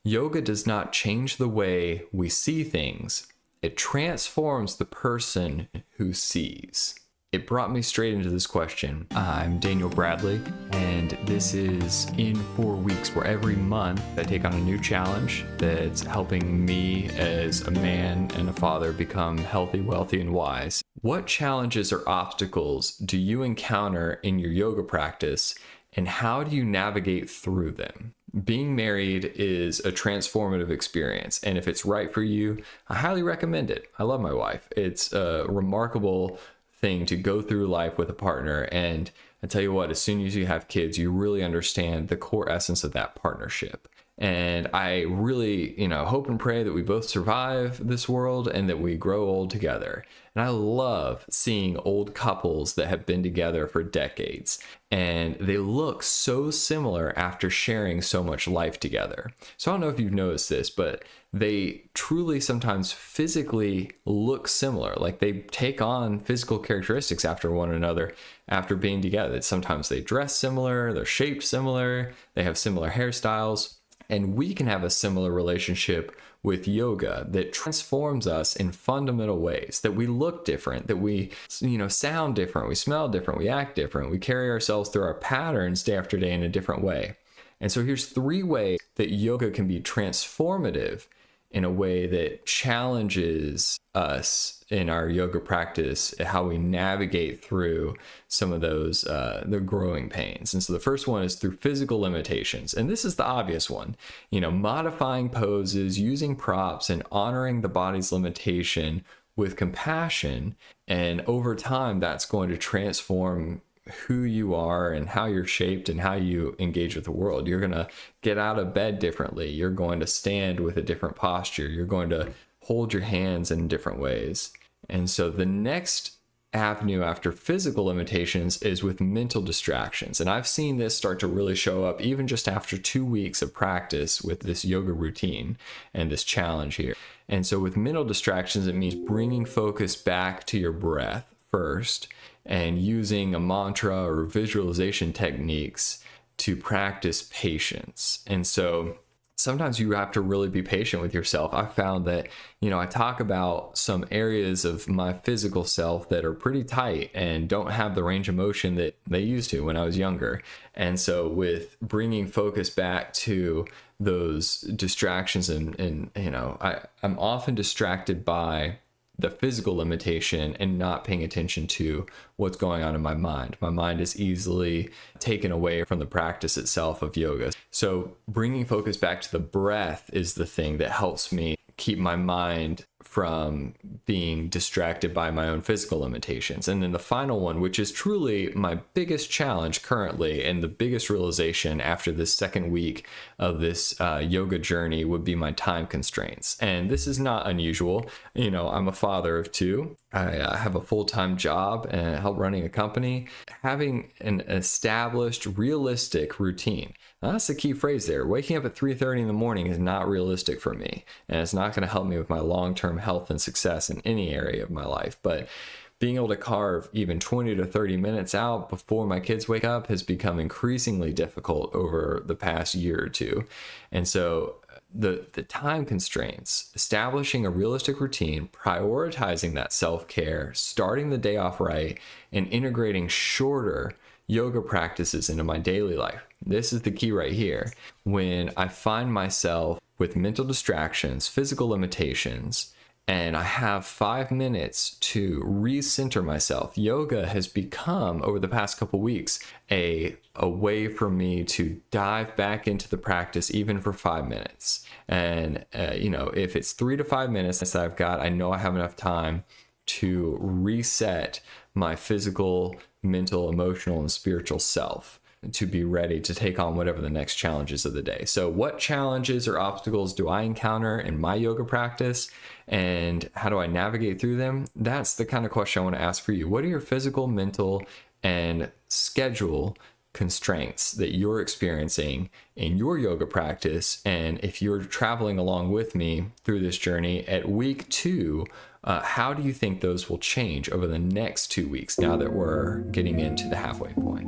Yoga does not change the way we see things. It transforms the person who sees. It brought me straight into this question. I'm Daniel Bradley, and this is In 4 Weeks, where every month I take on a new challenge that's helping me as a man and a father become healthy, wealthy, and wise. What challenges or obstacles do you encounter in your yoga practice, and how do you navigate through them? Being married is a transformative experience, and if it's right for you, I highly recommend it. I love my wife. It's a remarkable thing to go through life with a partner, and I tell you what, as soon as you have kids, you really understand the core essence of that partnership. And I really, hope and pray that we both survive this world and that we grow old together. And I love seeing old couples that have been together for decades, and they look so similar after sharing so much life together. So I don't know if you've noticed this, but they truly sometimes physically look similar. Like they take on physical characteristics after one another after being together. Sometimes they dress similar, they're shaped similar, they have similar hairstyles. And we can have a similar relationship with yoga that transforms us in fundamental ways, that we look different, that we, sound different, we smell different, we act different, we carry ourselves through our patterns day after day in a different way. And so here's 3 ways that yoga can be transformative in a way that challenges us in our yoga practice, how we navigate through some of those, the growing pains. And so the first one is through physical limitations. And this is the obvious one, modifying poses, using props, and honoring the body's limitation with compassion. And over time, that's going to transform who you are and how you're shaped and how you engage with the world. You're going to get out of bed differently. You're going to stand with a different posture. You're going to hold your hands in different ways. And so the next avenue after physical limitations is with mental distractions. And I've seen this start to really show up even just after 2 weeks of practice with this yoga routine and this challenge here. And so with mental distractions, it means bringing focus back to your breath first, and using a mantra or visualization techniques to practice patience. And so sometimes you have to really be patient with yourself. I found that, I talk about some areas of my physical self that are pretty tight and don't have the range of motion that they used to when I was younger. And so with bringing focus back to those distractions and I'm often distracted by the physical limitation and not paying attention to what's going on in my mind. My mind is easily taken away from the practice itself of yoga. So bringing focus back to the breath is the thing that helps me keep my mind from being distracted by my own physical limitations. And then the final one, which is truly my biggest challenge currently and the biggest realization after this second week of this yoga journey, would be my time constraints. And this is not unusual. I'm a father of 2. I have a full-time job and help running a company. Having an established, realistic routine. Now, that's the key phrase there. Waking up at 3:30 in the morning is not realistic for me, and it's not going to help me with my long-term health and success in any area of my life. But being able to carve even 20 to 30 minutes out before my kids wake up has become increasingly difficult over the past year or 2. And so the time constraints, establishing a realistic routine, prioritizing that self-care, starting the day off right, and integrating shorter yoga practices into my daily life. This is the key right here. When I find myself with mental distractions, physical limitations, and I have 5 minutes to recenter myself, yoga has become, over the past couple weeks, a way for me to dive back into the practice even for 5 minutes. And, if it's 3 to 5 minutes that I've got, I know I have enough time to reset my physical, mental, emotional, and spiritual self to be ready to take on whatever the next challenges of the day. So what challenges or obstacles do I encounter in my yoga practice, and how do I navigate through them? That's the kind of question I want to ask for you. What are your physical, mental, and schedule constraints that you're experiencing in your yoga practice? And if you're traveling along with me through this journey at week 2, how do you think those will change over the next 2 weeks now that we're getting into the halfway point?